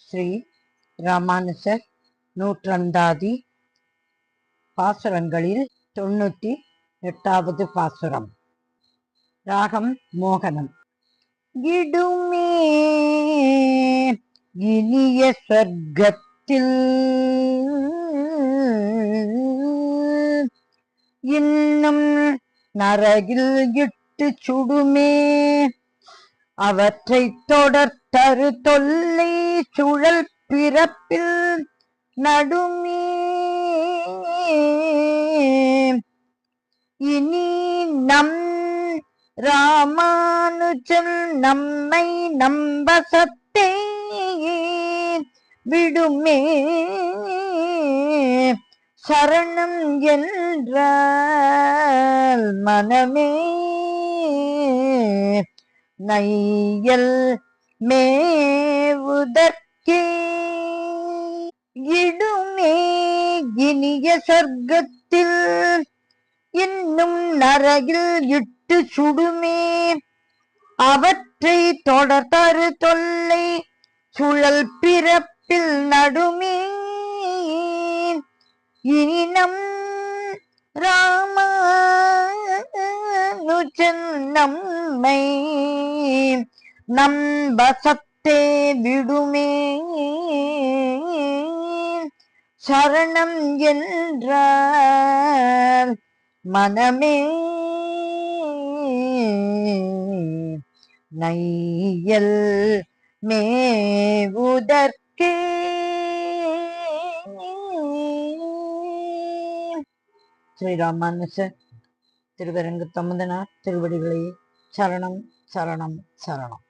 ஸ்ரீ ராமானுஜர் நூற்றந்தாதி பாசுரங்களில் 98வது பாசுரம். ராகம் மோகனம். இடுமே இனிய சொர்க்கத்தில் இன்னும் நரகில் இட்டு சுடுமே அவற்றை தொடர்தரு தொல்லை சுழல் பிறப்பில் நடுமே இனி நம் ராமானுஜன் நம்மை நம்பசத்தே விடுமே சரணம் என்றால் மனமே நையல் மேவுதற்கே இடுமே இனிய சொர்க்கத்தில் இன்னும் நரகில் இட்டு சுடுமே அவற்றை தொடர்தரு தொல்லை சுழல் பிறப்பில் நடுமே இனி நம் ராமானுஜன் நம்மை நம்பசத்தே விடுமே சரணம் என்றால் மனமே நையல் மேவுதற்கே. ஸ்ரீராமானுஜர் திருவரங்க தமுதனார் திருவடிகளே சரணம் சரணம் சரணம்.